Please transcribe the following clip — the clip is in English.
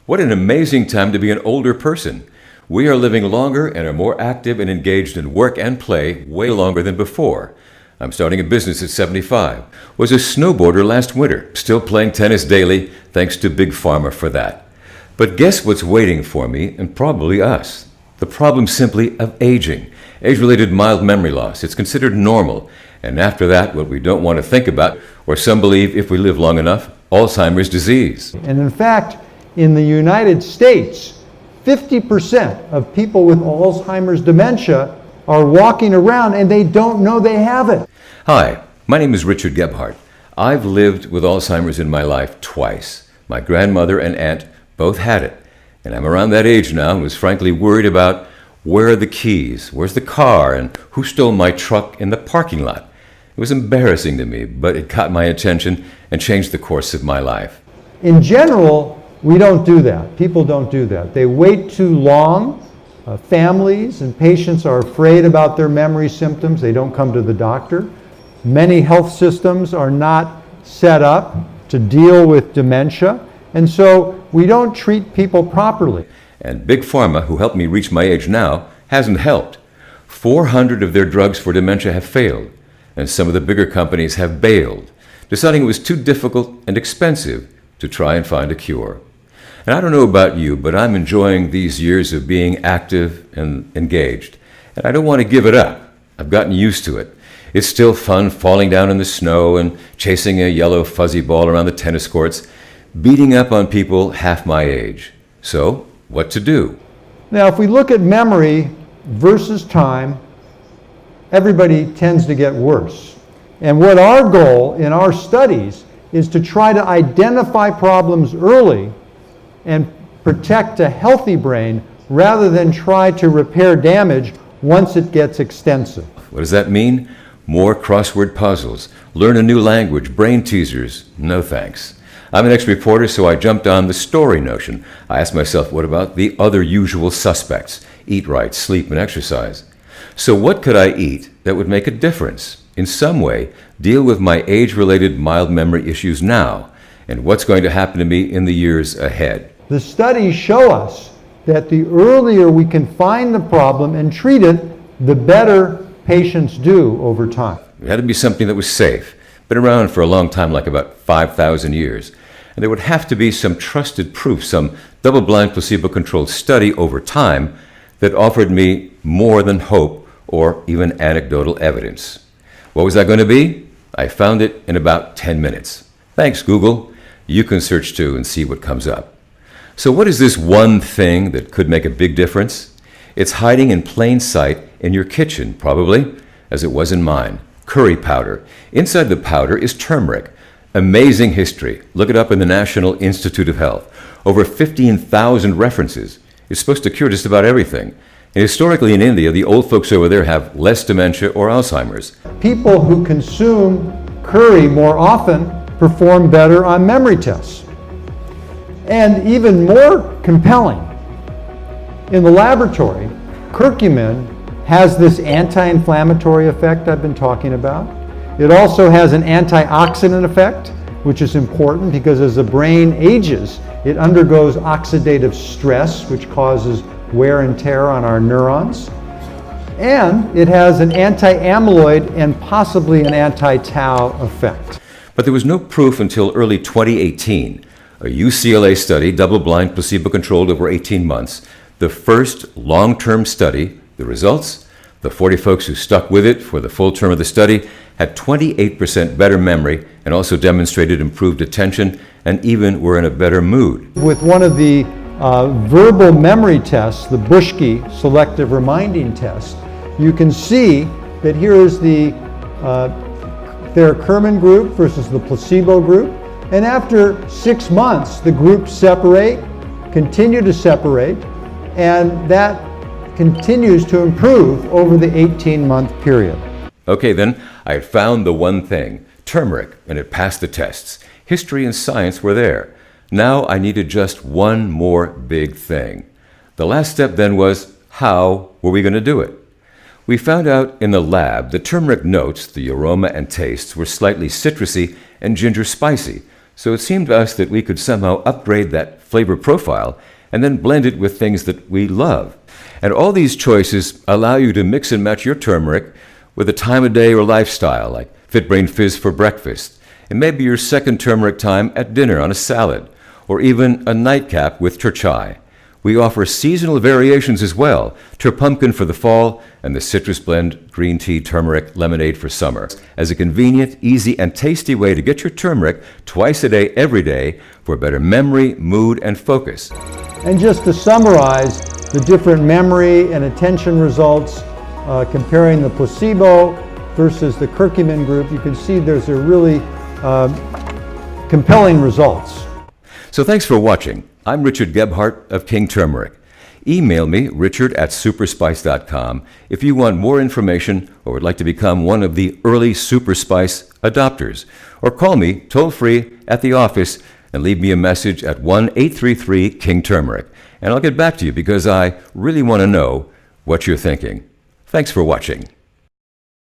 What an amazing time to be an older person. We are living longer and are more active and engaged in work and play way longer than before. I'm starting a business at 75. Was a snowboarder last winter, still playing tennis daily, thanks to Big Pharma for that. But guess what's waiting for me, and probably us? The problem simply of aging. Age-related mild memory loss. It's considered normal. And after that, what we don't want to think about, or some believe if we live long enough, Alzheimer's disease. And in fact, in the United States, 50% of people with Alzheimer's dementia are walking around and they don't know they have it. Hi, my name is Richard Gebhardt. I've lived with Alzheimer's in my life twice. My grandmother and aunt both had it. And I'm around that age now and was frankly worried about where are the keys, where's the car, and who stole my truck in the parking lot. It was embarrassing to me, but it caught my attention and changed the course of my life. In general, we don't do that. People don't do that. They wait too long. Families and patients are afraid about their memory symptoms. They don't come to the doctor. Many health systems are not set up to deal with dementia, and so we don't treat people properly. And Big Pharma, who helped me reach my age now, hasn't helped. 400 of their drugs for dementia have failed, and some of the bigger companies have bailed, deciding it was too difficult and expensive to try and find a cure. And I don't know about you, but I'm enjoying these years of being active and engaged. And I don't want to give it up. I've gotten used to it. It's still fun falling down in the snow and chasing a yellow fuzzy ball around the tennis courts, beating up on people half my age. So, what to do? Now, if we look at memory versus time, everybody tends to get worse. And what our goal in our studies is to try to identify problems early and protect a healthy brain rather than try to repair damage once it gets extensive. What does that mean? More crossword puzzles, learn a new language, brain teasers. No thanks. I'm an ex-reporter, so I jumped on the story notion. I asked myself, what about the other usual suspects? Eat right, sleep, and exercise. So what could I eat that would make a difference? In some way, deal with my age-related mild memory issues now, and what's going to happen to me in the years ahead. The studies show us that the earlier we can find the problem and treat it, the better patients do over time. It had to be something that was safe, been around for a long time, like about 5,000 years. And there would have to be some trusted proof, some double-blind placebo-controlled study over time that offered me more than hope or even anecdotal evidence. What was that going to be? I found it in about 10 minutes. Thanks, Google. You can search too and see what comes up. So what is this one thing that could make a big difference? It's hiding in plain sight in your kitchen, probably, as it was in mine. Curry powder. Inside the powder is turmeric. Amazing history. Look it up in the National Institute of Health. Over 15,000 references. It's supposed to cure just about everything. And historically in India, the old folks over there have less dementia or Alzheimer's. People who consume curry more often perform better on memory tests. And even more compelling, in the laboratory, curcumin has this anti-inflammatory effect I've been talking about. It also has an antioxidant effect, which is important because as the brain ages, it undergoes oxidative stress, which causes wear and tear on our neurons. And it has an anti-amyloid and possibly an anti-tau effect. But there was no proof until early 2018. A UCLA study, double-blind, placebo-controlled over 18 months, the first long-term study. The results? The 40 folks who stuck with it for the full term of the study had 28% better memory and also demonstrated improved attention and even were in a better mood. With one of the verbal memory tests, the Buschke selective reminding test, you can see that here is the theracurmin group versus the placebo group. And after 6 months, the groups separate, continue to separate, and that continues to improve over the 18-month period. Okay, then, I had found the one thing, turmeric, and it passed the tests. History and science were there. Now I needed just one more big thing. The last step then was, how were we going to do it? We found out in the lab the turmeric notes, the aroma and tastes, were slightly citrusy and ginger spicy, So it seemed to us that we could somehow upgrade that flavor profile and then blend it with things that we love. And all these choices allow you to mix and match your turmeric with a time of day or lifestyle, like Fit Brain Fizz for breakfast, and maybe your second turmeric time at dinner on a salad, or even a nightcap with Turchai. We offer seasonal variations as well, Turpumpkin for the fall and the Citrus Blend Green Tea Turmeric Lemonade for summer, as a convenient, easy, and tasty way to get your turmeric twice a day, every day, for better memory, mood, and focus. And just to summarize the different memory and attention results, comparing the placebo versus the curcumin group, you can see there's a really compelling results. So thanks for watching. I'm Richard Gebhardt of King Turmeric. Email me, richard@superspice.com, if you want more information or would like to become one of the early Superspice adopters. Or call me toll-free at the office and leave me a message at 1-833-KING-TURMERIC. And I'll get back to you because I really want to know what you're thinking. Thanks for watching.